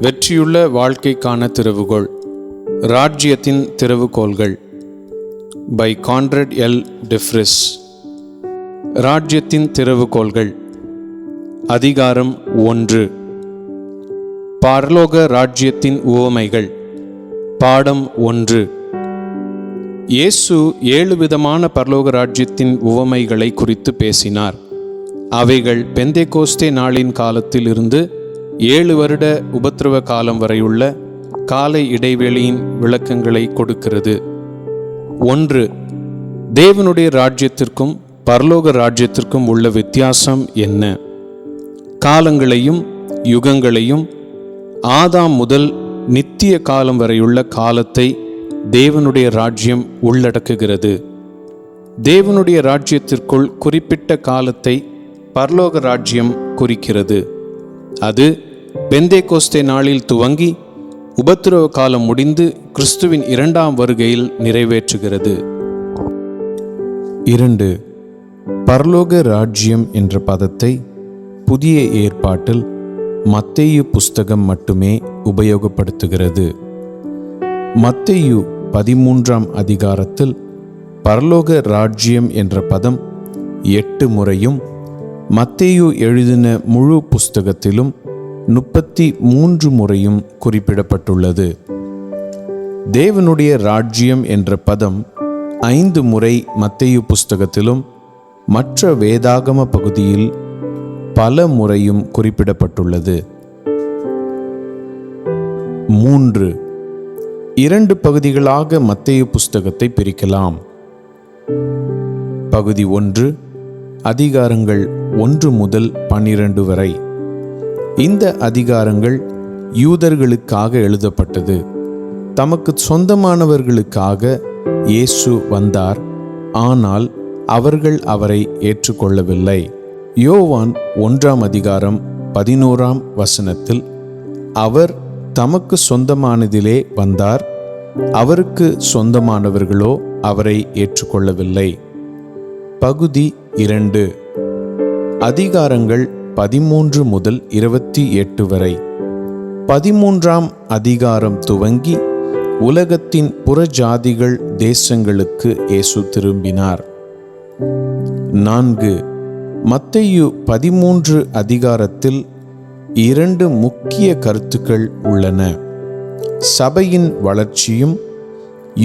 வெற்றியுள்ள வாழ்க்கைக்கான திறவுகோல். ராஜ்யத்தின் திறவுகோல்கள் பை கான்ரட் எல் டெஃப்ரிஸ். ராஜ்யத்தின் திறவுகோல்கள். அதிகாரம் 1. பரலோக ராஜ்யத்தின் உவமைகள். பாடம் 1. இயேசு 7 விதமான பரலோக ராஜ்யத்தின் உவமைகளை குறித்து பேசினார். அவைகள் பெந்தேகோஸ்தே நாளின் காலத்தில் இருந்து 7 வருட உபத்திரவ காலம் வரையுள்ள கால இடைவெளியின் விளக்கங்களை கொடுக்கிறது. 1. தேவனுடைய ராஜ்யத்திற்கும் பரலோக ராஜ்யத்திற்கும் உள்ள வித்தியாசம் என்ன? காலங்களையும் யுகங்களையும் ஆதாம் முதல் நித்திய காலம் வரையுள்ள காலத்தை தேவனுடைய ராஜ்யம் உள்ளடக்குகிறது. தேவனுடைய ராஜ்யத்திற்குள் குறிப்பிட்ட காலத்தை பரலோக ராஜ்யம் குறிக்கிறது. அது பெந்தேகோஸ்தே நாளில் துவங்கி உபத்திரவ காலம் முடிந்து கிறிஸ்துவின் 2ஆம் வருகையில் நிறைவேற்றுகிறது. 2. பரலோக ராஜ்யம் என்ற பதத்தை புதிய ஏற்பாட்டில் மத்தேயு புஸ்தகம் மட்டுமே உபயோகப்படுத்துகிறது. மத்தேயு 13ஆம் அதிகாரத்தில் பரலோக ராஜ்யம் என்ற பதம் 8 முறையும், மத்தேயு எழுதின முழு புஸ்தகத்திலும் 33 முறையும் குறிப்பிடப்பட்டுள்ளது. தேவனுடைய ராஜ்யம் என்ற பதம் 5 முறை மத்தேயு புஸ்தகத்திலும் மற்ற வேதாகம பகுதியில் பல முறையும் குறிப்பிடப்பட்டுள்ளது. 3. 2 பகுதிகளாக மத்தேயு புஸ்தகத்தை பிரிக்கலாம். பகுதி 1, அதிகாரங்கள் 1 முதல் 12 வரை. இந்த அதிகாரங்கள் யூதர்களுக்காக எழுதப்பட்டது. தமக்கு சொந்தமானவர்களுக்காக இயேசு வந்தார், ஆனால் அவர்கள் அவரை ஏற்றுக்கொள்ளவில்லை. யோவான் 1ஆம் அதிகாரம் 11ஆம் வசனத்தில் அவர் தமக்கு சொந்தமானதிலே வந்தார், அவருக்கு சொந்தமானவர்களோ அவரை ஏற்றுக்கொள்ளவில்லை. பகுதி 2, அதிகாரங்கள் 13 முதல் 28 வரை. 13ஆம் அதிகாரம் துவங்கி உலகத்தின் புறஜாதிகள் தேசங்களுக்கு இயேசு திரும்பினார். 4. மத்தேயு 13 அதிகாரத்தில் 2 முக்கிய கருத்துக்கள் உள்ளன: சபையின் வளர்ச்சியும்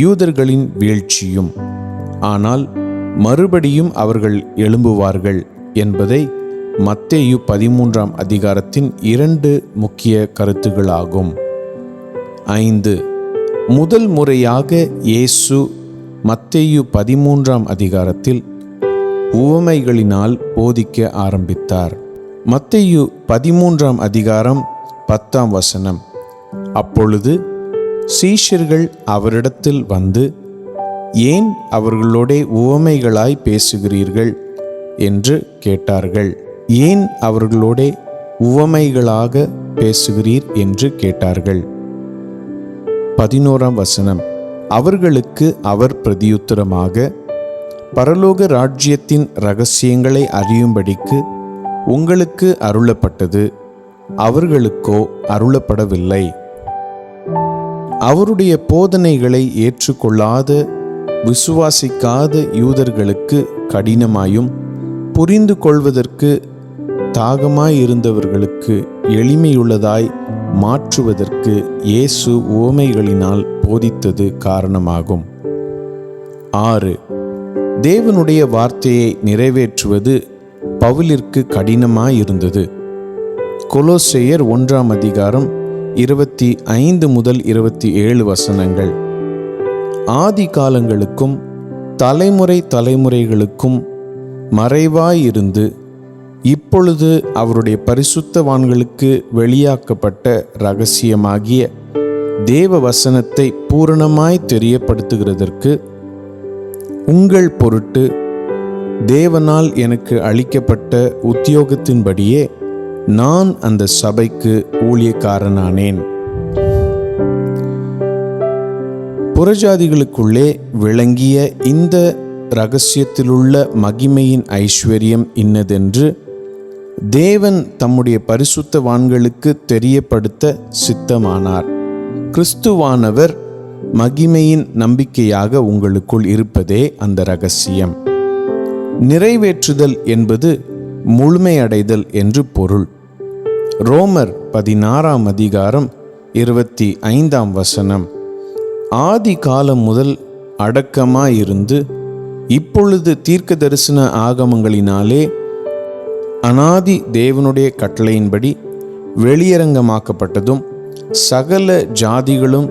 யூதர்களின் வீழ்ச்சியும். ஆனால் மறுபடியும் அவர்கள் எழும்புவார்கள் என்பதை மத்தேயு 13ஆம் அதிகாரத்தின் 2 முக்கிய கருத்துகளாகும். 5. முதல் முறையாக இயேசு மத்தேயு 13ஆம் அதிகாரத்தில் உவமைகளினால் போதிக்க ஆரம்பித்தார். மத்தேயு 13ஆம் அதிகாரம் 10ஆம் வசனம்: அப்பொழுது சீஷர்கள் அவரிடத்தில் வந்து, ஏன் அவர்களோட உவமைகளாய் பேசுகிறீர்கள் என்று கேட்டார்கள். ஏன் அவர்களோட உவமைகளாக பேசுகிறீர் என்று கேட்டார்கள். 11ஆம் வசனம்: அவர்களுக்கு அவர் பிரதியுத்தரமாக, பரலோக ராஜ்யத்தின் இரகசியங்களை அறியும்படிக்கு உங்களுக்கு அருளப்பட்டது, அவர்களுக்கோ அருளப்படவில்லை. அவருடைய போதனைகளை ஏற்றுக்கொள்ளாத விசுவாசிக்காத யூதர்களுக்கு கடினமாயும், புரிந்து கொள்வதற்கு தாகமாயிருந்தவர்களுக்கு எளிமையுள்ளதாய் மாற்றுவதற்கு இயேசு உவமைகளினால் போதித்தது காரணமாகும். 6. தேவனுடைய வார்த்தையை நிறைவேற்றுவது பவுலிற்கு கடினமாயிருந்தது. கொலோசையர் 1ஆம் அதிகாரம் 25 முதல் 27 வசனங்கள். ஆதி காலங்களுக்கும் தலைமுறைகளுக்கும் மறைவாயிருந்து இப்பொழுது அவருடைய பரிசுத்தவான்களுக்கு வெளியாக்கப்பட்ட இரகசியமாகிய தேவ வசனத்தை பூரணமாய் தெரியப்படுத்துகிறதற்கு உங்கள் பொருட்டு தேவனால் எனக்கு அளிக்கப்பட்ட உத்தியோகத்தின்படியே நான் அந்த சபைக்கு ஊழியக்காரனானேன். புறஜாதிகளுக்குள்ளே விளங்கிய இந்த இரகசியத்திலுள்ள மகிமையின் ஐஸ்வர்யம் இன்னதென்று தேவன் தம்முடைய பரிசுத்தவான்களுக்கு தெரியப்படுத்த சித்தமானார். கிறிஸ்துவானவர் மகிமையின் நம்பிக்கையாக உங்களுக்குள் இருப்பதே அந்த ரகசியம். நிறைவேற்றுதல் என்பது முழுமையடைதல் என்று பொருள். ரோமர் 16ஆம் அதிகாரம் 25ஆம் வசனம், ஆதி காலம் முதல் அடக்கமாயிருந்து இப்பொழுது தீர்க்க தரிசன ஆகமங்களினாலே அனாதி தேவனுடைய கட்டளையின்படி வெளியரங்கமாக்கப்பட்டதும் சகல ஜாதிகளும்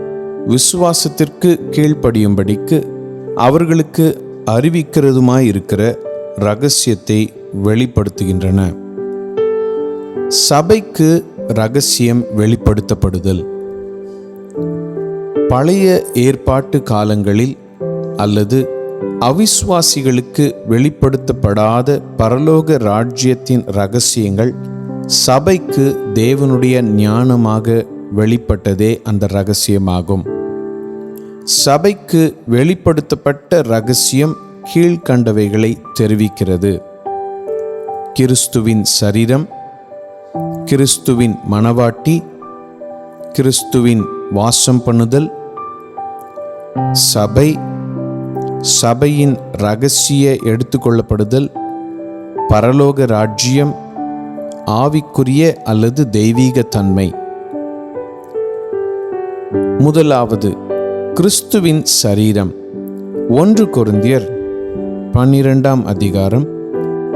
விசுவாசத்திற்கு கீழ்ப்படியும்படிக்கு அவர்களுக்கு அறிவிக்கிறதுமாயிருக்கிற இரகசியத்தை வெளிப்படுத்துகின்றன. சபைக்கு இரகசியம் வெளிப்படுத்தப்படுதல். பழைய ஏற்பாட்டு காலங்களில் அல்லது அவிசுவாசிகளுக்கு வெளிப்படுத்தப்படாத பரலோக ராஜ்யத்தின் இரகசியங்கள் சபைக்கு தேவனுடைய ஞானமாக வெளிப்பட்டதே அந்த இரகசியமாகும். சபைக்கு வெளிப்படுத்தப்பட்ட இரகசியம் கீழ்கண்டவைகளை தெரிவிக்கிறது: கிறிஸ்துவின் சரீரம், கிறிஸ்துவின் மணவாட்டி, கிறிஸ்துவின் வாசம் பண்ணுதல், சபை, சபையின் இரகசிய எடுத்துக்கொள்ளப்படுதல், பரலோக ராஜ்யம், ஆவிக்குரிய அல்லது தெய்வீக தன்மை. முதலாவது, கிறிஸ்துவின் சரீரம். 1 கொரிந்தியர் 12ஆம் அதிகாரம்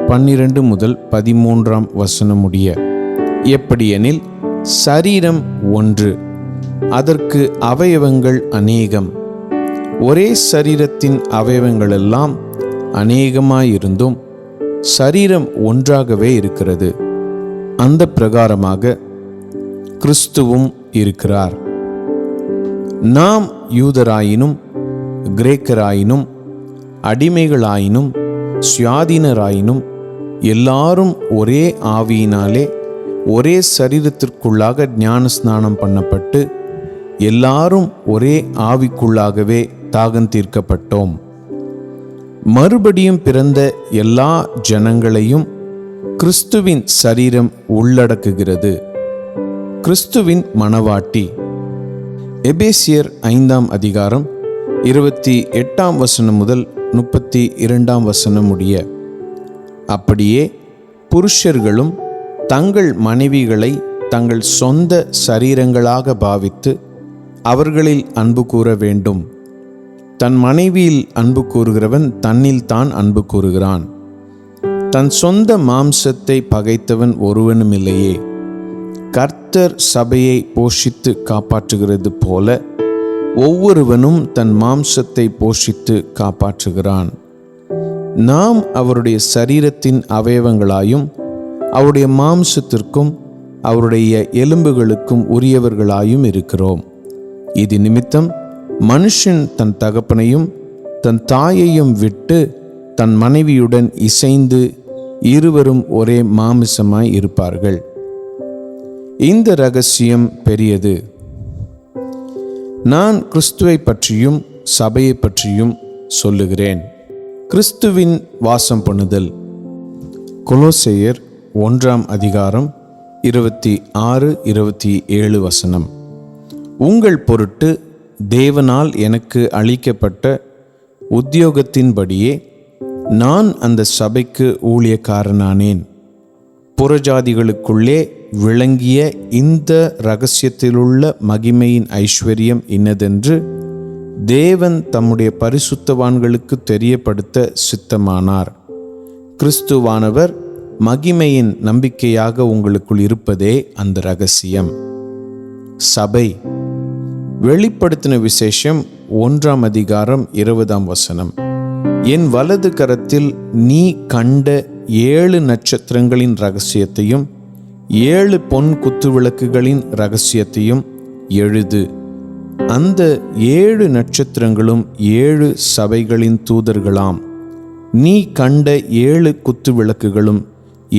12 முதல் 13ஆம் வசனம் முடிய. எப்படியெனில், சரீரம் ஒன்று, அதற்கு அவயவங்கள் அநேகம். ஒரே சரீரத்தின் அவயவங்களெல்லாம் அநேகமாயிருந்தும் சரீரம் ஒன்றாகவே இருக்கிறது. அந்த பிரகாரமாக கிறிஸ்துவும் இருக்கிறார். நாம் யூதராயினும் கிரேக்கராயினும் அடிமைகளாயினும் சுயாதீனராயினும் எல்லாரும் ஒரே ஆவியினாலே ஒரே சரீரத்திற்குள்ளாக ஞானஸ்நானம் பண்ணப்பட்டு எல்லாரும் ஒரே ஆவிக்குள்ளாகவே தாகம் தீர்க்கப்பட்டோம். மறுபடியும் பிறந்த எல்லா ஜனங்களையும் கிறிஸ்துவின் சரீரம் உள்ளடக்குகிறது. கிறிஸ்துவின் மணவாட்டி. எபேசியர் 5ஆம் அதிகாரம் 28ஆம் வசனம் முதல் 32ஆம் வசனம் முடிய. அப்படியே புருஷர்களும் தங்கள் மனைவிகளை தங்கள் சொந்த சரீரங்களாக பாவித்து அவர்களில் அன்பு கூற வேண்டும். தன் மனைவியில் அன்பு கூறுகிறவன் தன்னில் தான் அன்பு கூறுகிறான். தன் சொந்த மாம்சத்தை பகைத்தவன் ஒருவனுமில்லையே. கர்த்தர் சபையை போஷித்து காப்பாற்றுகிறது போல ஒவ்வொருவனும் தன் மாம்சத்தை போஷித்து காப்பாற்றுகிறான். நாம் அவருடைய சரீரத்தின் அவயவங்களாயும் அவருடைய மாம்சத்திற்கும் அவருடைய எலும்புகளுக்கும் உரியவர்களாயும் இருக்கிறோம். இது நிமித்தம் மனுஷன் தன் தகப்பனையும் தன் தாயையும் விட்டு தன் மனைவியுடன் இசைந்து இருவரும் ஒரே மாமிசமாய் இருப்பார்கள். இந்த இரகசியம் பெரியது. நான் கிறிஸ்துவை பற்றியும் சபையை பற்றியும் சொல்லுகிறேன். கிறிஸ்துவின் வாசம் பண்ணுதல். கொலோசையர் 1ஆம் அதிகாரம் 26-27 வசனம். உங்கள் பொருட்டு தேவனால் எனக்கு அளிக்கப்பட்ட உத்தியோகத்தின்படியே நான் அந்த சபைக்கு ஊழியக்காரனானேன். புறஜாதிகளுக்குள்ளே விளங்கிய இந்த இரகசியத்திலுள்ள மகிமையின் ஐஸ்வர்யம் இன்னதென்று தேவன் தம்முடைய பரிசுத்தவான்களுக்கு தெரியப்படுத்த சித்தமானார். கிறிஸ்துவானவர் மகிமையின் நம்பிக்கையாக உங்களுக்குள் இருப்பதே அந்த இரகசியம். சபை. வெளிப்படுத்தின விசேஷம் 1ஆம் அதிகாரம் 20ஆம் வசனம். என் வலது கரத்தில் நீ கண்ட 7 நட்சத்திரங்களின் இரகசியத்தையும் 7 பொன் குத்துவிளக்குகளின் இரகசியத்தையும் எழுது. அந்த 7 நட்சத்திரங்களும் 7 சபைகளின் தூதர்களாம். நீ கண்ட 7 குத்துவிளக்குகளும்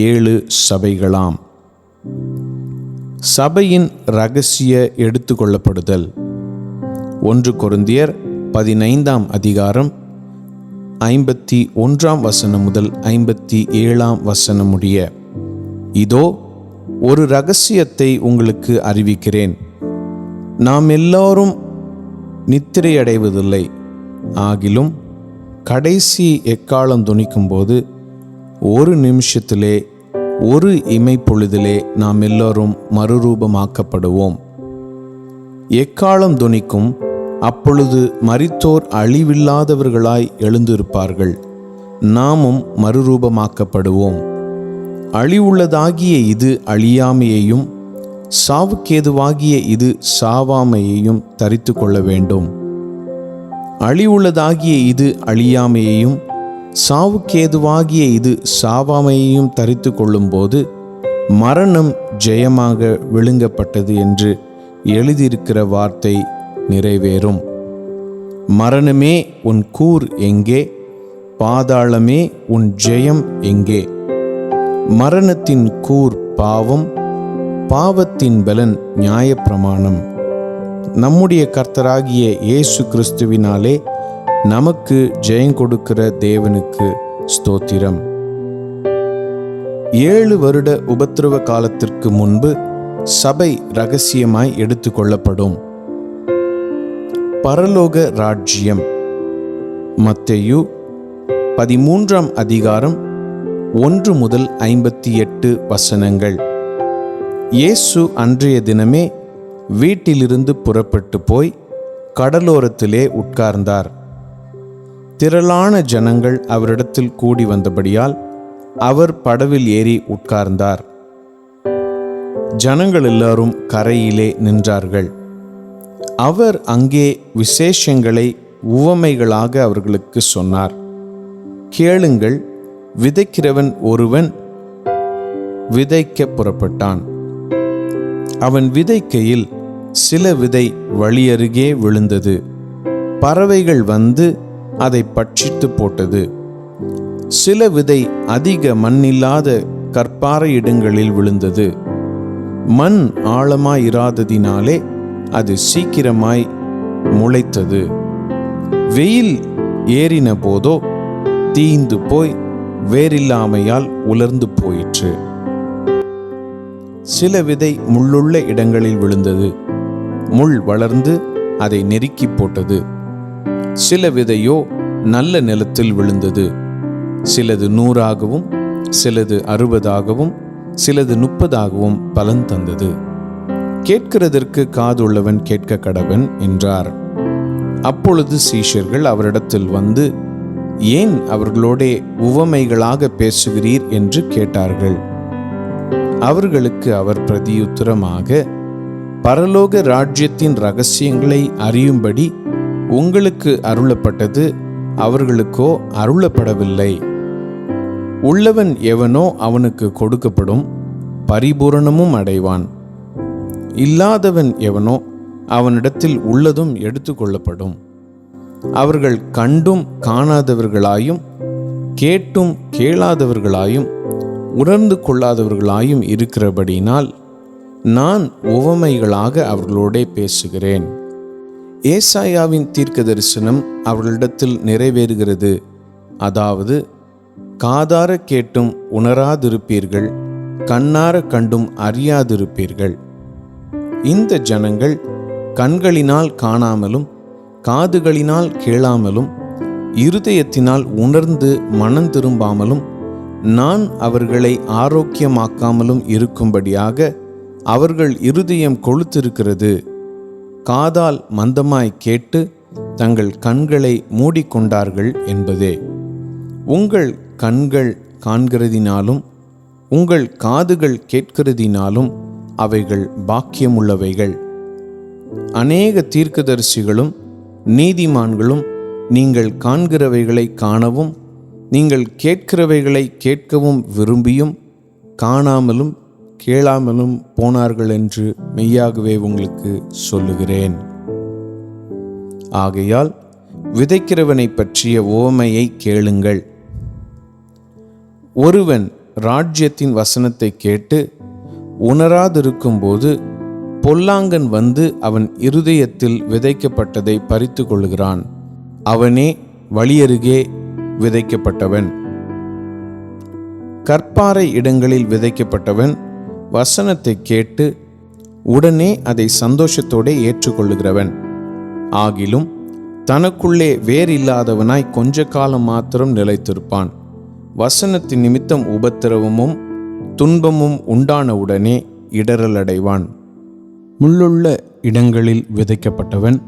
7 சபைகளாம். சபையின் இரகசிய எடுத்துக்கொள்ளப்படுதல். 1 கொரிந்தியர் 15ஆம் அதிகாரம் 51ஆம் வசனம் முதல் 57ஆம் வசனம் முடிய. இதோ ஒரு இரகசியத்தை உங்களுக்கு அறிவிக்கிறேன். நாம் எல்லோரும் நித்திரையடைவதில்லை. ஆகிலும் கடைசி எக்காலம் தொனிக்கும்போது ஒரு நிமிஷத்திலே, ஒரு இமைப்பொழுதிலே நாம் எல்லோரும் மறுரூபமாக்கப்படுவோம். எக்காலம் தொனிக்கும். அப்பொழுது மரித்தோர் அழிவில்லாதவர்களாய் எழுந்திருப்பார்கள். நாமும் மறுரூபமாக்கப்படுவோம். அழிவுள்ளதாகிய இது அழியாமையையும், சாவுக்கேதுவாகிய இது சாவாமையையும் தரித்து கொள்ள வேண்டும். அழிவுள்ளதாகிய இது அழியாமையையும், சாவுக்கேதுவாகிய இது சாவாமையையும் தரித்து கொள்ளும்போது மரணம் ஜெயமாக விழுங்கப்பட்டது என்று எழுதியிருக்கிற வார்த்தை நிறைவேறும். மரணமே உன் கூர் எங்கே? பாதாளமே உன் ஜெயம் எங்கே? மரணத்தின் கூர் பாவம், பாவத்தின் பலன் நியாயப்பிரமாணம். நம்முடைய கர்த்தராகிய இயேசு கிறிஸ்துவினாலே நமக்கு ஜெயம் கொடுக்கிற தேவனுக்கு ஸ்தோத்திரம். 7 வருட உபத்திரவ காலத்திற்கு முன்பு சபை இரகசியமாய் எடுத்துக்கொள்ளப்படும். பரலோக ராஜ்யம். மத்தேயு 13ஆம் அதிகாரம் 1 முதல் 58 வசனங்கள். இயேசு அன்றைய தினமே வீட்டிலிருந்து புறப்பட்டு போய் கடலோரத்திலே உட்கார்ந்தார். திரளான ஜனங்கள் அவரிடத்தில் கூடி வந்தபடியால் அவர் படவில் ஏறி உட்கார்ந்தார். ஜனங்கள் எல்லாரும் கரையிலே நின்றார்கள். அவர் அங்கே விசேஷங்களை உவமைகளாக அவர்களுக்கு சொன்னார். கேளுங்கள், விதைக்கிறவன் ஒருவன் விதைக்க புறப்பட்டான். அவன் விதைக்கையில் சில விதை வழியருகே விழுந்தது. பறவைகள் வந்து அதை பட்சித்து போட்டது. சில விதை அதிக மண்ணில்லாத கற்பாறை இடங்களில் விழுந்தது. மண் ஆழமாயிராததினாலே அது சீக்கிரமாய் முளைத்தது. வெயில் ஏறின போதோ தீந்து போய் வேரில்லாமையால் உலர்ந்து போயிற்று. சில விதை முள்ளுள்ள இடங்களில் விழுந்தது. முள் வளர்ந்து அதை நெருக்கி போட்டது. சில விதையோ நல்ல நிலத்தில் விழுந்தது. சிலது 100ஆகவும், சிலது 60ஆகவும், சிலது 30ஆகவும் பலன் தந்தது. கேட்கிறதற்கு காதுள்ளவன் கேட்க கடவன் என்றார். அப்பொழுது சீஷர்கள் அவரிடத்தில் வந்து, ஏன் அவர்களோடே உவமைகளாக பேசுகிறீர் என்று கேட்டார்கள். அவர்களுக்கு அவர் பிரதியுத்தரமாக, பரலோக ராஜ்யத்தின் இரகசியங்களை அறியும்படி உங்களுக்கு அருளப்பட்டது, அவர்களுக்கோ அருளப்படவில்லை. உள்ளவன் எவனோ அவனுக்கு கொடுக்கப்படும், பரிபூரணமும் அடைவான். இல்லாதவன் எவனோ அவனிடத்தில் உள்ளதும் எடுத்துக்கொள்ளப்படும். அவர்கள் கண்டும் காணாதவர்களாயும், கேட்டும் கேளாதவர்களாயும், உணர்ந்து கொள்ளாதவர்களாயும் இருக்கிறபடினால் நான் உவமைகளாக அவர்களோடே பேசுகிறேன். ஏசாயாவின் தீர்க்க தரிசனம் அவர்களிடத்தில் நிறைவேறுகிறது. அதாவது, காதார கேட்டும் உணராதிருப்பீர்கள், கண்ணார கண்டும் அறியாதிருப்பீர்கள். இந்த ஜனங்கள் கண்களினால் காணாமலும், காதுகளினால் கேளாமலும், இருதயத்தினால் உணர்ந்து மனம் திரும்பாமலும், நான் அவர்களை ஆரோக்கியமாக்காமலும் இருக்கும்படியாக அவர்கள் இருதயம் கொழுத்திருக்கிறது. காதால் மந்தமாய் கேட்டு தங்கள் கண்களை மூடிக்கொண்டார்கள் என்பதே. உங்கள் கண்கள் காண்கிறதினாலும் உங்கள் காதுகள் கேட்கிறதினாலும் அவைகள் பாக்கியமுள்ளவைகள். அநேக தீர்க்கதரிசிகளும் நீதிமான்களும் நீங்கள் காண்கிறவைகளை காணவும், நீங்கள் கேட்கிறவைகளை கேட்கவும் விரும்பியும் காணாமலும் கேளாமலும் போனார்கள் என்று மெய்யாகவே உங்களுக்கு சொல்லுகிறேன். ஆகையால் விதைக்கிறவனை பற்றிய உவமையை கேளுங்கள். ஒருவன் ராஜ்யத்தின் வசனத்தை கேட்டு உணராதிருக்கும்போது பொல்லாங்கன் வந்து அவன் இருதயத்தில் விதைக்கப்பட்டதை பறித்து கொள்கிறான். அவனே வழியருகே விதைக்கப்பட்டவன். கற்பாறை இடங்களில் விதைக்கப்பட்டவன் வசனத்தை கேட்டு உடனே அதை சந்தோஷத்தோடு ஏற்றுக்கொள்ளுகிறவன். ஆகிலும் தனக்குள்ளே வேறில்லாதவனாய் கொஞ்ச காலம் மாத்திரம் நிலைத்திருப்பான். வசனத்தின் நிமித்தம் உபத்திரவமும் துன்பமும் உண்டானவுடனே இடறலடைவான். முள்ளுள்ள இடங்களில் விதைக்கப்பட்டவன்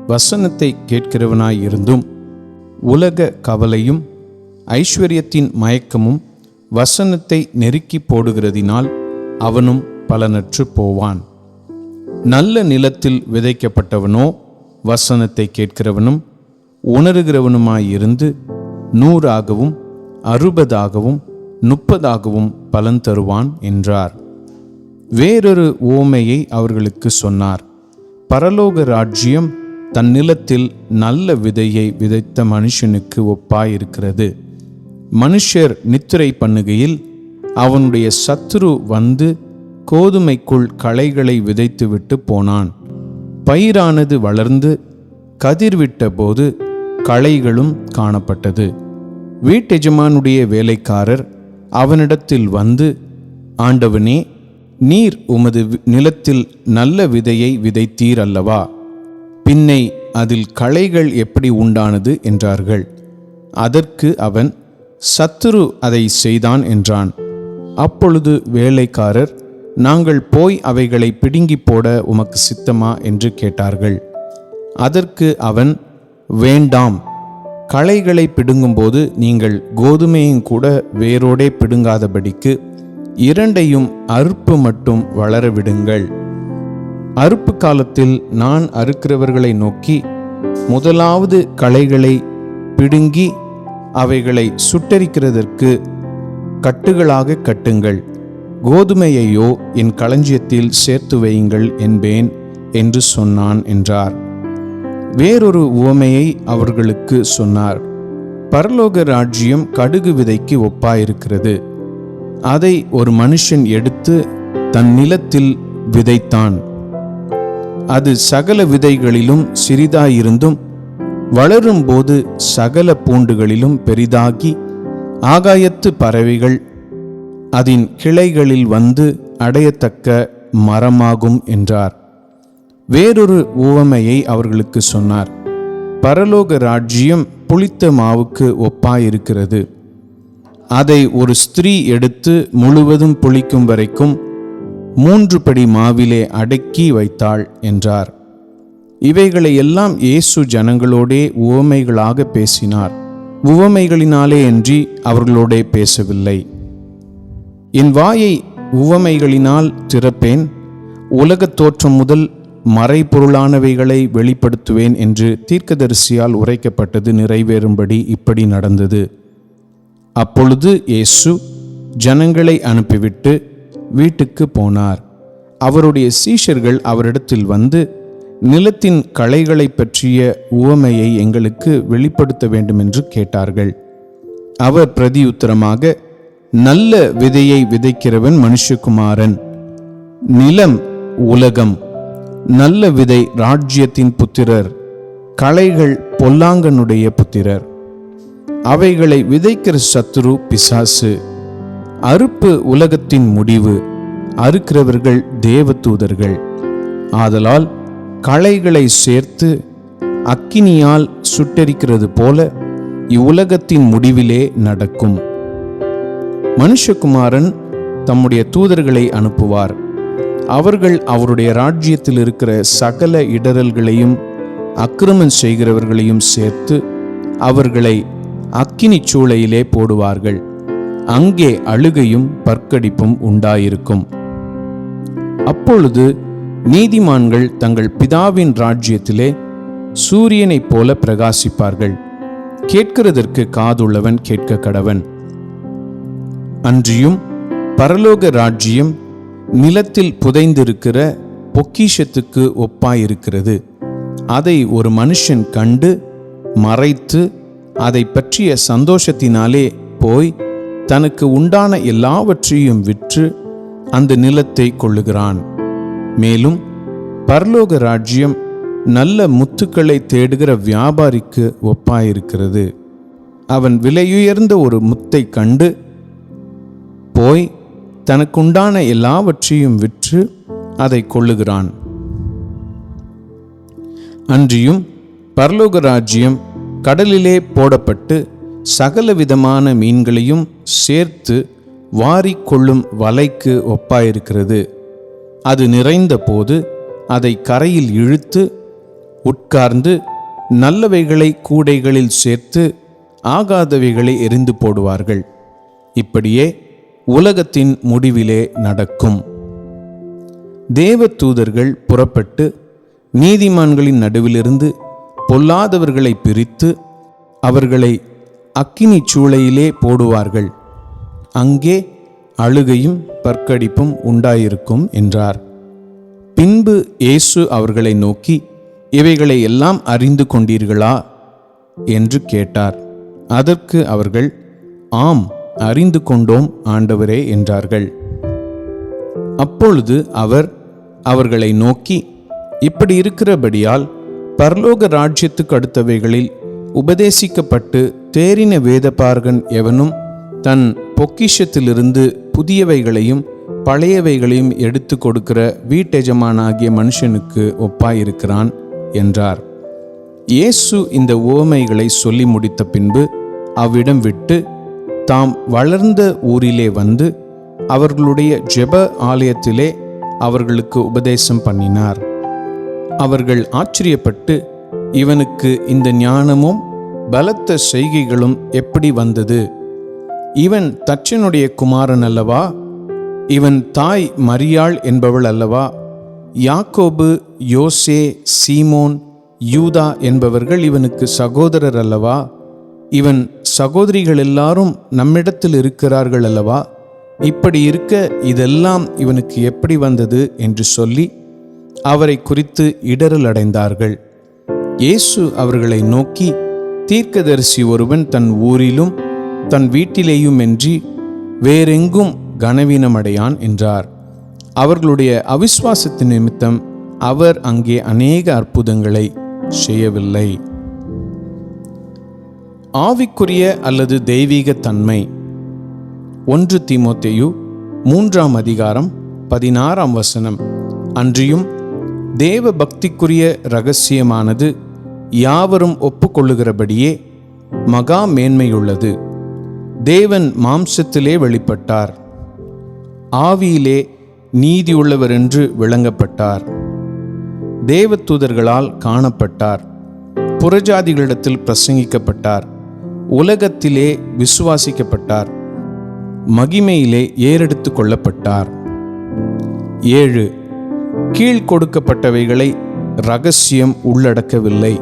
வசனத்தை கேட்கிறவனாயிருந்தும் உலக கவலையும் ஐஸ்வர்யத்தின் மயக்கமும் வசனத்தை நெருக்கி போடுகிறதினால் அவனும் பலனற்று போவான். நல்ல நிலத்தில் விதைக்கப்பட்டவனோ வசனத்தை கேட்கிறவனும் உணர்கிறவனுமாயிருந்து 100ஆகவும் 60ஆகவும் 30ஆகவும் பலன் தருவான் என்றார். வேறொரு உவமையை அவர்களுக்கு சொன்னார். பரலோக ராஜ்யம் தன் நிலத்தில் நல்ல விதையை விதைத்த மனுஷனுக்கு ஒப்பாயிருக்கிறது. மனுஷர் நித்திரை பண்ணுகையில் அவனுடைய சத்துரு வந்து கோதுமைக்குள் களைகளை விதைத்துவிட்டு போனான். பயிரானது வளர்ந்து கதிர்விட்ட போது களைகளும் காணப்பட்டது. வீட்டெஜமானுடைய வேலைக்காரர் அவனிடத்தில் வந்து, ஆண்டவனே, நீர் உமது நிலத்தில் நல்ல விதையை விதைத்தீர் அல்லவா? பின்னை அதில் களைகள் எப்படி உண்டானது என்றார்கள். அதற்கு அவன், சத்துரு அதை செய்தான் என்றான். அப்பொழுது வேலைக்காரர், நாங்கள் போய் அவைகளை பிடுங்கி போட உமக்கு சித்தமா என்று கேட்டார்கள். அதற்கு அவன், வேண்டாம், களைகளை பிடுங்கும்போது நீங்கள் கோதுமையும் கூட வேரோடே பிடுங்காதபடிக்கு 2ஐயும் அறுப்பு மட்டும் வளர விடுங்கள். அறுப்பு காலத்தில் நான் அறுக்கிறவர்களை நோக்கி, முதலாவது களைகளை பிடுங்கி அவைகளை சுட்டெரிக்கிறதற்கு கட்டுகளாக கட்டுங்கள், கோதுமையையோ என் களஞ்சியத்தில் சேர்த்து வையுங்கள் என்பேன் என்று சொன்னான் என்றார். வேறொரு உவமையை அவர்களுக்கு சொன்னார். பரலோக ராஜ்யம் கடுகு விதைக்கு ஒப்பாயிருக்கிறது. அதை ஒரு மனுஷன் எடுத்து தன் நிலத்தில் விதைத்தான். அது சகல விதைகளிலும் சிறிதாயிருந்தும் வளரும்போது சகல பூண்டுகளிலும் பெரிதாகி ஆகாயத்து பறவைகள் அதன் கிளைகளில் வந்து அடையத்தக்க மரமாகும் என்றார். வேறொரு உவமையை அவர்களுக்கு சொன்னார். பரலோக ராஜ்யம் புளித்த மாவுக்கு ஒப்பாயிருக்கிறது. அதை ஒரு ஸ்திரீ எடுத்து முழுவதும் புளிக்கும் வரைக்கும் 3 படி மாவிலே அடக்கி வைத்தாள் என்றார். இவைகளை எல்லாம் இயேசு ஜனங்களோடே உவமைகளாக பேசினார். உவமைகளினாலே அன்றி அவர்களோடே பேசவில்லை. என் வாயை உவமைகளினால் திறப்பேன், உலகத் தோற்றம் முதல் மறைபொருளானவைகளை வெளிப்படுத்துவேன் என்று தீர்க்கதரிசியால் உரைக்கப்பட்டது நிறைவேறும்படி இப்படி நடந்தது. அப்பொழுது இயேசு ஜனங்களை அனுப்பிவிட்டு வீட்டுக்கு போனார். அவருடைய சீஷர்கள் அவரிடத்தில் வந்து, நிலத்தின் களைகளை பற்றிய உவமையை எங்களுக்கு வெளிப்படுத்த வேண்டும் என்று கேட்டார்கள். அவர் பிரதியுத்தரமாக, நல்ல விதையை விதைக்கிறவன் மனுஷகுமாரன், நிலம் உலகம், நல்ல விதை ராஜ்யத்தின் புத்திரர், களைகள் பொல்லாங்கனுடைய புத்திரர். அவைகளை விதைக்கிற சத்துரு பிசாசு. அறுப்பு உலகத்தின் முடிவு, அறுக்கிறவர்கள் தேவதூதர்கள். ஆதலால் களைகளை சேர்த்து அக்கினியால் சுட்டெரிக்கிறது போல இவ்வுலகத்தின் முடிவிலே நடக்கும். மனுஷகுமாரன் தம்முடைய தூதர்களை அனுப்புவார். அவர்கள் அவருடைய ராஜ்யத்தில் இருக்கிற சகல இடரல்களையும் அக்கிரமம் செய்கிறவர்களையும் சேர்த்து அவர்களை அக்கினி சூளையிலே போடுவார்கள். அங்கே அழுகையும் பற்கடிப்பும் உண்டாயிருக்கும். அப்பொழுது நீதிமான்கள் தங்கள் பிதாவின் ராஜ்யத்திலே சூரியனைப் போல பிரகாசிப்பார்கள். கேட்கிறதற்கு காதுள்ளவன் கேட்க கடவன். அன்றியும் பரலோக ராஜ்யம் நிலத்தில் புதைந்திருக்கிற பொக்கிஷத்துக்கு ஒப்பாயிருக்கிறது. அதை ஒரு மனுஷன் கண்டு மறைத்து அதை பற்றிய சந்தோஷத்தினாலே போய் தனக்கு உண்டான எல்லாவற்றையும் விற்று அந்த நிலத்தை கொள்ளுகிறான். மேலும் பரலோக ராஜ்யம் நல்ல முத்துக்களை தேடுகிற வியாபாரிக்கு ஒப்பாயிருக்கிறது. அவன் விலையுயர்ந்த ஒரு முத்தை கண்டு போய் தனக்குண்டான எல்லாவற்றையும் விற்று அதை கொள்ளுகிறான். அன்றியும் பரலோக ராஜ்யம் கடலிலே போடப்பட்டு சகலவிதமான மீன்களையும் சேர்த்து வாரிக்கொள்ளும் வலைக்கு ஒப்பாயிருக்கிறது. அது நிறைந்த போது அதை கரையில் இழுத்து உட்கார்ந்து நல்லவைகளை கூடைகளில் சேர்த்து ஆகாதவைகளை எறிந்து போடுவார்கள். இப்படியே உலகத்தின் முடிவிலே நடக்கும். தேவதூதர்கள் புறப்பட்டு நீதிமான்களின் நடுவிலிருந்து பொல்லாதவர்களை பிரித்து அவர்களை அக்கினி சூளையிலே போடுவார்கள். அங்கே அழுகையும் பற்கடிப்பும் உண்டாயிருக்கும் என்றார். பின்பு இயேசு அவர்களை நோக்கி, இவைகளை எல்லாம் அறிந்து கொண்டீர்களா என்று கேட்டார். அதற்கு அவர்கள், ஆம், அறிந்து கொண்டோம் ஆண்டவரே என்றார்கள். அப்பொழுது அவர் அவர்களை நோக்கி, இப்படி இருக்கிறபடியால் பரலோக ராஜ்யத்துக்கு அடுத்தவைகளில் உபதேசிக்கப்பட்டு தேறின வேதபாரகன் எவனும் தன் பொக்கிஷத்திலிருந்து புதியவைகளையும் பழையவைகளையும் எடுத்து கொடுக்கிற வீட்டெஜமானாகிய மனுஷனுக்கு ஒப்பாயிருக்கிறான் என்றார். இயேசு இந்த உவமைகளை சொல்லி முடித்த பின்பு அவ்விடம் விட்டு தாம் வளர்ந்த ஊரிலே வந்து அவர்களுடைய ஜெப ஆலயத்திலே அவர்களுக்கு உபதேசம் பண்ணினார். அவர்கள் ஆச்சரியப்பட்டு, இவனுக்கு இந்த ஞானமும் பலத்த செய்கைகளும் எப்படி வந்தது? இவன் தச்சனுடைய குமாரன் அல்லவா? இவன் தாய் மரியாள் என்பவள் அல்லவா? யாக்கோபு, யோசே, சீமோன், யூதா என்பவர்கள் இவனுக்கு சகோதரர் அல்லவா? இவன் சகோதரிகள் எல்லாரும் நம்மிடத்தில் இருக்கிறார்கள் அல்லவா? இப்படி இருக்க இதெல்லாம் இவனுக்கு எப்படி வந்தது என்று சொல்லி அவரை குறித்து இடறல் அடைந்தார்கள். இயேசு அவர்களை நோக்கி, தீர்க்கதரிசி ஒருவன் தன் ஊரிலும் தன் வீட்டிலேயுமின்றி வேறெங்கும் கனவீனமடையான் என்றார். அவர்களுடைய அவிசுவாசத்தின் நிமித்தம் அவர் அங்கே அநேக அற்புதங்களை செய்யவில்லை. ஆவிக்குரிய அல்லது தெய்வீக தன்மை. 1 தீமோத்தேயு 3ஆம் அதிகாரம் 16ஆம் வசனம். அன்றியும் தேவ பக்திக்குரிய இரகசியமானது யாவரும் ஒப்புக்கொள்ளுகிறபடியே மகா மேன்மையுள்ளது. தேவன் மாம்சத்திலே வெளிப்பட்டார், ஆவியிலே நீதியுள்ளவர் என்று விளங்கப்பட்டார், தேவதூதர்களால் காணப்பட்டார், புறஜாதிகளிடத்தில் பிரசங்கிக்கப்பட்டார், உலகத்திலே விசுவாசிக்கப்பட்டார், மகிமையிலே ஏறெடுத்து கொள்ளப்பட்டார். 7. கீழ் கொடுக்கப்பட்டவைகளை இரகசியம் உள்ளடக்கவில்லை.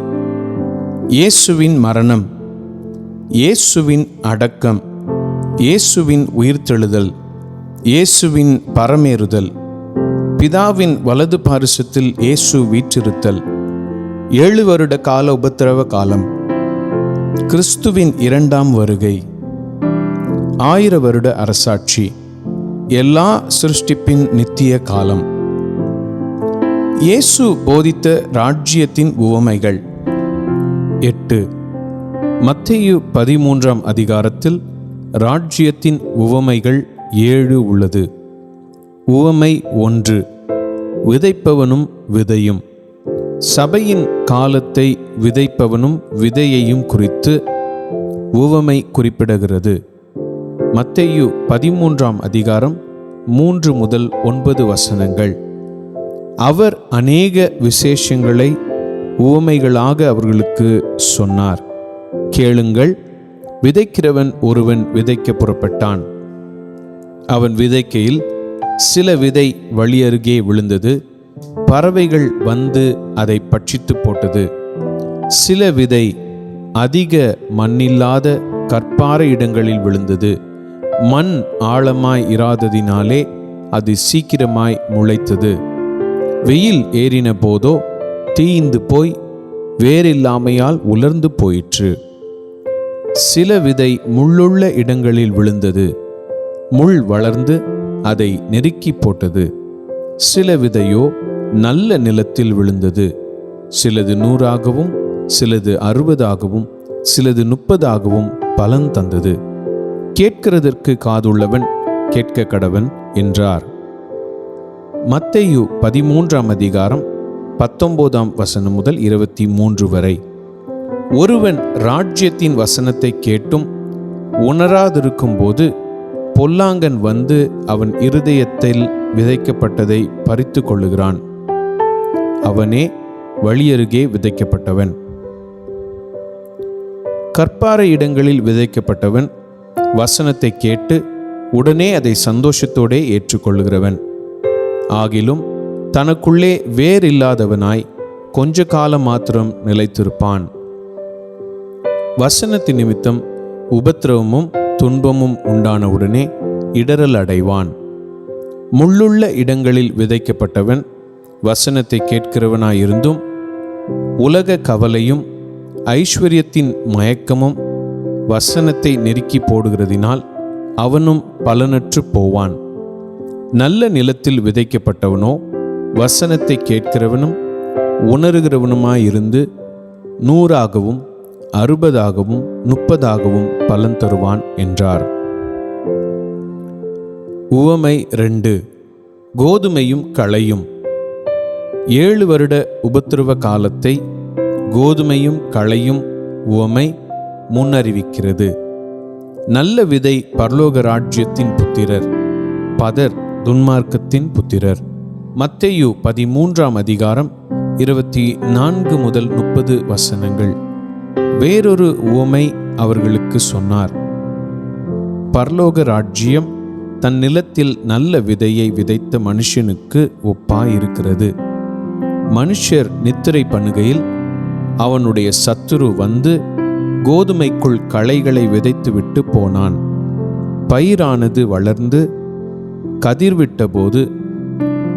இயேசுவின் மரணம், இயேசுவின் அடக்கம், இயேசுவின் உயிர்த்தெழுதல், இயேசுவின் பரமேறுதல், பிதாவின் வலது பாரிசத்தில் இயேசு வீற்றிருத்தல், 7 வருட கால உபத்திரவ காலம், கிறிஸ்துவின் 2ஆம் வருகை, 1000 வருட அரசாட்சி, எல்லா சிருஷ்டிப்பின் நித்திய காலம். இயேசு போதித்த ராஜ்யத்தின் உவமைகள். 8. மத்தேயு 13ஆம் அதிகாரத்தில் ராஜ்யத்தின் உவமைகள் 7 உள்ளது. உவமை 1. விதைப்பவனும் விதையும். சபையின் காலத்தை விதைப்பவனும் விதையையும் குறித்து உவமை குறிப்பிடுகிறது. மத்தேயு 13ஆம் அதிகாரம் 3 முதல் 9 வசனங்கள். அவர் அநேக விசேஷங்களை உவமைகளாக அவர்களுக்கு சொன்னார். கேளுங்கள், விதைக்கிறவன் ஒருவன் விதைக்க புறப்பட்டான். அவன் விதைக்கையில் சில விதை வழியருகே விழுந்தது, பறவைகள் வந்து அதை பட்சித்து போட்டது. சில விதை அதிக மண்ணில்லாத கற்பாறை இடங்களில் விழுந்தது. மண் ஆழமாய் இராததினாலே அது சீக்கிரமாய் முளைத்தது. வெயில் ஏறின போதோ தீய்ந்து போய் வேறில்லாமையால் உலர்ந்து போயிற்று. சில விதை முள்ளுள்ள இடங்களில் விழுந்தது. முள் வளர்ந்து அதை நெருக்கி போட்டது. சில விதையோ நல்ல நிலத்தில் விழுந்தது. சிலது 100ஆகவும் சிலது 60ஆகவும் சிலது 30ஆகவும் பலன் தந்தது. கேட்கிறதற்கு காதுள்ளவன் கேட்க கடவன் என்றார். மத்தேயு 13ஆம் அதிகாரம் 19ஆம் வசனம் முதல் 23 வரை. ஒருவன் ராஜ்யத்தின் வசனத்தை கேட்டும் உணராதிருக்கும் போது பொல்லாங்கன் வந்து அவன் இருதயத்தில் விதைக்கப்பட்டதை பறித்து கொள்ளுகிறான். அவனே வழியருகே விதைக்கப்பட்டவன். கற்பாறை இடங்களில் விதைக்கப்பட்டவன் வசனத்தை கேட்டு உடனே அதை சந்தோஷத்தோடே ஏற்றுக்கொள்ளுகிறவன். ஆகிலும் தனக்குள்ளே வேறில்லாதவனாய் கொஞ்ச காலம் மாத்திரம் நிலைத்திருப்பான். வசனத்து நிமித்தம் உபத்திரவமும் துன்பமும் உண்டானவுடனே இடறல் அடைவான். முள்ளுள்ள இடங்களில் விதைக்கப்பட்டவன் வசனத்தை கேட்கிறவனாயிருந்தும் உலக கவலையும் ஐஸ்வர்யத்தின் மயக்கமும் வசனத்தை நெருக்கி போடுகிறதினால் அவனும் பலனற்று போவான். நல்ல நிலத்தில் விதைக்கப்பட்டவனோ வசனத்தை கேட்கிறவனும் உணர்கிறவனுமாயிருந்து 100ஆகவும் 60ஆகவும் 30ஆகவும் பலன் தருவான் என்றார். உவமை 2. கோதுமையும் களையும். 7 வருட உபத்திரவ காலத்தை கோதுமையும் களையும் உவமை முன்னறிவிக்கிறது. நல்ல விதை பரலோக ராஜ்யத்தின் புத்திரர், பதர் துன்மார்க்கத்தின் புத்திரர். மத்தேயு 13ஆம் அதிகாரம் 24 முதல் 30 வசனங்கள். வேறொரு உவமை அவர்களுக்கு சொன்னார். பரலோக ராஜ்யம் தன் நிலத்தில் நல்ல விதையை விதைத்த மனுஷனுக்கு ஒப்பாயிருக்கிறது. மனுஷர் நித்திரை பண்ணுகையில் அவனுடைய சத்துரு வந்து கோதுமைக்குள் களைகளை விதைத்துவிட்டு போனான். பயிரானது வளர்ந்து கதிர்விட்டபோது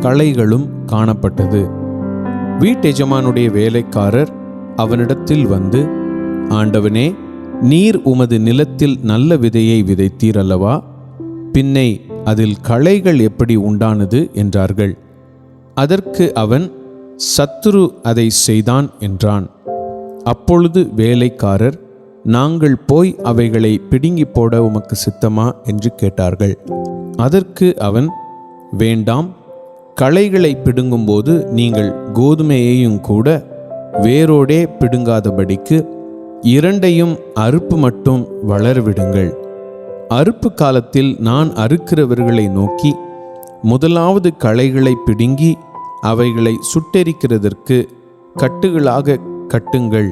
களைகளும் காணப்பட்டது. வீட்டெஜமானுடைய வேலைக்காரர் அவனிடத்தில் வந்து, ஆண்டவனே, நீர் உமது நிலத்தில் நல்ல விதையை விதைத்தீர் அல்லவா? பின்னை அதில் களைகள் எப்படி உண்டானது என்றார்கள். அதற்கு அவன், சத்துரு அதை செய்தான் என்றான். அப்பொழுது வேலைக்காரர், நாங்கள் போய் அவைகளை பிடுங்கி போட உமக்கு சித்தமா என்று கேட்டார்கள். அதற்கு அவன், வேண்டாம், களைகளை பிடுங்கும்போது நீங்கள் கோதுமையையும் கூட வேரோடே பிடுங்காதபடிக்கு 2ஐயும் அறுப்பு மட்டும் வளரவிடுங்கள். அறுப்பு காலத்தில் நான் அறுக்கிறவர்களை நோக்கி, முதலாவது களைகளை பிடுங்கி அவைகளை சுட்டெரிக்கிறதற்கு கட்டுகளாக கட்டுங்கள்,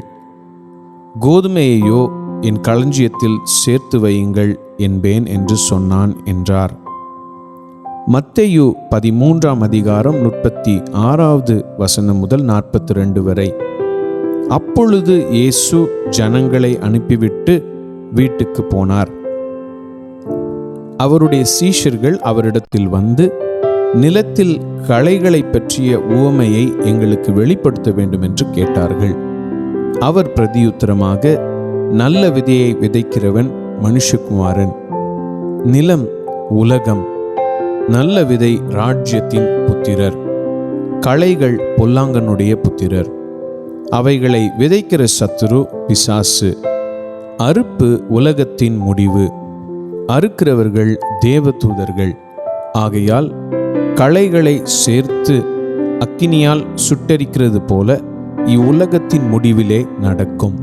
கோதுமையையோ என் களஞ்சியத்தில் சேர்த்து வையுங்கள் என்பேன் என்று சொன்னான் என்றார். மத்தேயு 13ஆம் அதிகாரம் 36வது வசனம் முதல் 42 வரை. அப்பொழுது இயேசு ஜனங்களை அனுப்பிவிட்டு வீட்டுக்கு போனார். அவருடைய சீஷர்கள் அவரிடத்தில் வந்து, நிலத்தில் களைகளை பற்றிய உவமையை எங்களுக்கு வெளிப்படுத்த வேண்டும் என்று கேட்டார்கள். அவர் பிரதியுத்தரமாக, நல்ல விதையை விதைக்கிறவன் மனுஷகுமாரன், நிலம் உலகம், நல்ல விதை ராஜ்யத்தின் புத்திரர், களைகள் பொல்லாங்கனுடைய புத்திரர். அவைகளை விதைக்கிற சத்துரு பிசாசு. அறுப்பு உலகத்தின் முடிவு, அறுக்கிறவர்கள் தேவதூதர்கள். ஆகையால் களைகளை சேர்த்து அக்கினியால் சுட்டெரிக்கிறது போல இவ்வுலகத்தின் முடிவிலே நடக்கும்.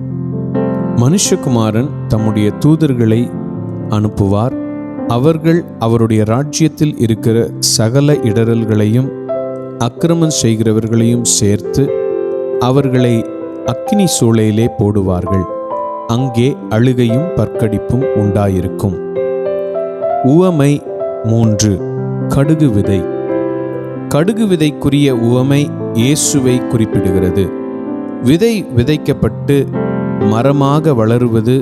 மனுஷகுமாரன் தம்முடைய தூதர்களை அனுப்புவார். அவர்கள் அவருடைய ராஜ்யத்தில் இருக்கிற சகல இடறல்களையும் அக்கிரமம் செய்கிறவர்களையும் சேர்த்து அவர்களை அக்கினி சூளையிலே போடுவார்கள். அங்கே அழுகையும் பற்கடிப்பும் உண்டாயிருக்கும். உவமை 3. கடுகு விதை. கடுகு விதைக்குரிய உவமை இயேசுவை குறிப்பிடுகிறது. விதை விதைக்கப்பட்டு மரமாக வளருவது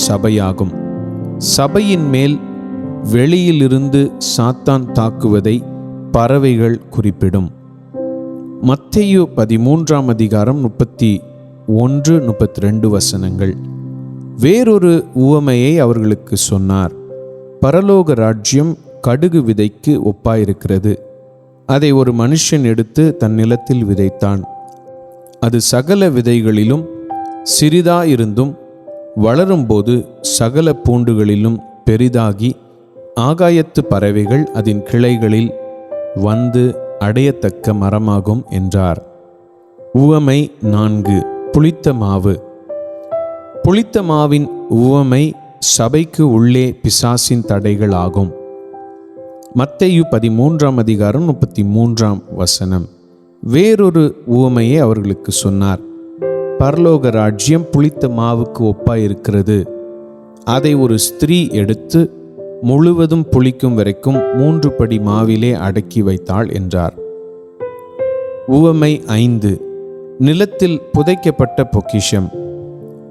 சபையாகும். சபையின் மேல் வெளியிலிருந்து சாத்தான் தாக்குவதை பறவைகள் குறிப்பிடும். மத்தேயு 13ஆம் அதிகாரம் 31-32 வசனங்கள். வேறொரு உவமையை அவர்களுக்கு சொன்னார். பரலோக ராஜ்யம் கடுகு விதைக்கு ஒப்பாயிருக்கிறது. அதை ஒரு மனுஷன் எடுத்து தன் நிலத்தில் விதைத்தான். அது சகல விதைகளிலும் சிறிதாயிருந்தும் வளரும்போது சகல பூண்டுகளிலும் பெரிதாகி ஆகாயத்து பறவைகள் அதன் கிளைகளில் வந்து அடையத்தக்க மரமாகும் என்றார். உவமை 4. புளித்த மாவு. புளித்த மாவின் உவமை சபைக்கு உள்ளே பிசாசின் தடைகள் ஆகும். மத்தேயு 13:33 வேறொரு உவமையை அவர்களுக்கு சொன்னார். பரலோக ராஜ்யம் புளித்த மாவுக்கு ஒப்பாயிருக்கிறது. அதை ஒரு ஸ்திரீ எடுத்து முழுவதும் புளிக்கும் வரைக்கும் 3 படி மாவிலே அடக்கி வைத்தாள் என்றார். உவமை 5. நிலத்தில் புதைக்கப்பட்ட பொக்கிஷம்.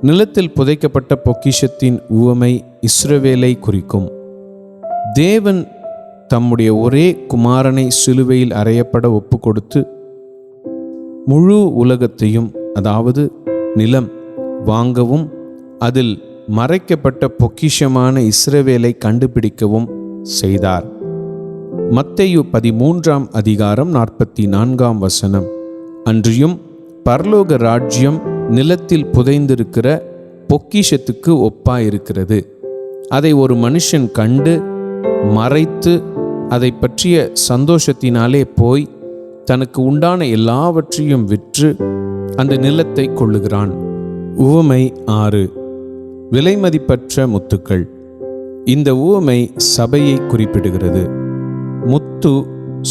நிலத்தில் புதைக்கப்பட்ட பொக்கிஷத்தின் உவமை இஸ்ரவேலை குறிக்கும். தேவன் தம்முடைய ஒரே குமாரனை சிலுவையில் அறையப்பட ஒப்பு கொடுத்து முழு உலகத்தையும், அதாவது நிலம், வாங்கவும் அதில் மறைக்கப்பட்ட பொக்கிஷமான இஸ்ரவேலை கண்டுபிடிக்கவும் செய்தார். மத்தேயு 13:44 அன்றியும் பரலோக ராஜ்யம் நிலத்தில் புதைந்திருக்கிற பொக்கிஷத்துக்கு ஒப்பாயிருக்கிறது. அதை ஒரு மனுஷன் கண்டு மறைத்து அதை பற்றிய சந்தோஷத்தினாலே போய் தனக்கு உண்டான எல்லாவற்றையும் விற்று அந்த நிலத்தை கொள்ளுகிறான். உவமை 6. விலைமதிப்பற்ற முத்துக்கள். இந்த உவமை சபையை குறிப்பிடுகிறது. முத்து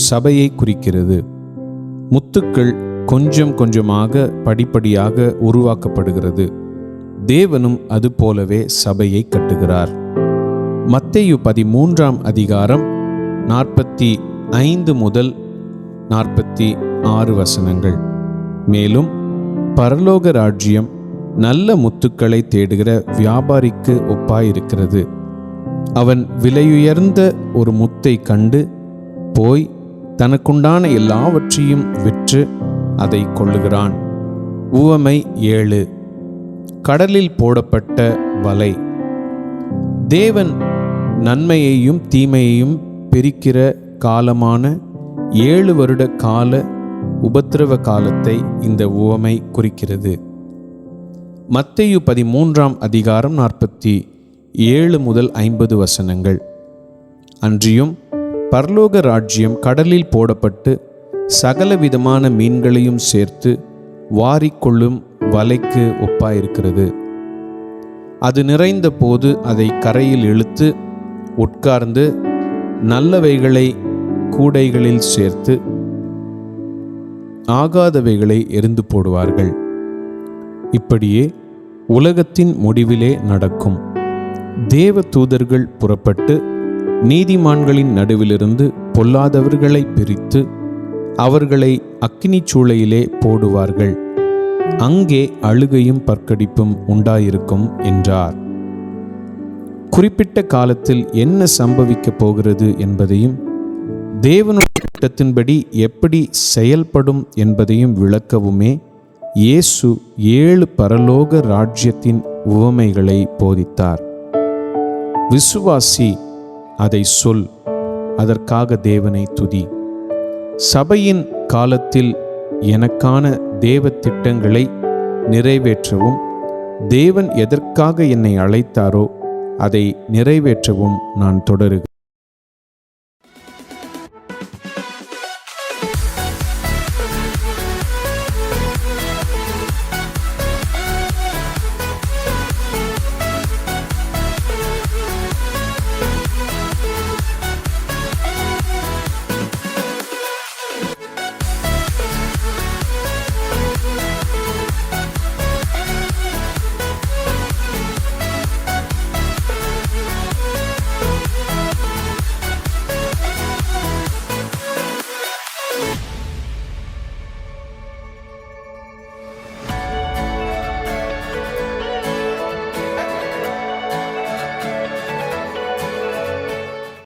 சபையை குறிக்கிறது. முத்துக்கள் கொஞ்சம் கொஞ்சமாக படிப்படியாக உருவாக்கப்படுகிறது. தேவனும் அது போலவே சபையை கட்டுகிறார். மத்தேயு 13:45-46 மேலும் பரலோக ராஜ்யம் நல்ல முத்துக்களை தேடுகிற வியாபாரிக்கு ஒப்பாயிருக்கிறது. அவன் விலையுயர்ந்த ஒரு முத்தை கண்டு போய் தனக்குண்டான எல்லாவற்றையும் விற்று அதை கொள்ளுகிறான். உவமை 7. கடலில் போடப்பட்ட வலை. தேவன் நன்மையையும் தீமையையும் பிரிக்கிற காலமான 7 வருட கால உபத்திரவ காலத்தை இந்த உவமை குறிக்கிறது. மத்தேயு 13:47-50 அன்றியும் பரலோக ராஜ்யம் கடலில் போடப்பட்டு சகலவிதமான மீன்களையும் சேர்த்து வாரிக்கொள்ளும் வலைக்கு ஒப்பாயிருக்கிறது. அது நிறைந்த போது அதை கரையில் இழுத்து உட்கார்ந்து நல்லவைகளை கூடைகளில் சேர்த்து ஆகாதவைகளை எறிந்து போடுவார்கள். இப்படியே உலகத்தின் முடிவிலே நடக்கும். தேவ தூதர்கள் புறப்பட்டு நீதிமான்களின் நடுவிலிருந்து பொல்லாதவர்களை பிரித்து அவர்களை அக்கினி சூளையிலே போடுவார்கள். அங்கே அழுகையும் பற்கடிப்பும் உண்டாயிருக்கும் என்றார். குறிப்பிட்ட காலத்தில் என்ன சம்பவிக்கப் போகிறது என்பதையும் தேவனுடைய திட்டத்தின்படி எப்படி செயல்படும் என்பதையும் விளக்கவுமே இயேசு 7 பரலோக ராஜ்யத்தின் உவமைகளை போதித்தார். விசுவாசி அதை சொல், அதற்காக தேவனை துதி. சபையின் காலத்தில் எனக்கான தேவ திட்டங்களை நிறைவேற்றவும், தேவன் எதற்காக என்னை அழைத்தாரோ அதை நிறைவேற்றவும் நான் தொடருகிறேன்.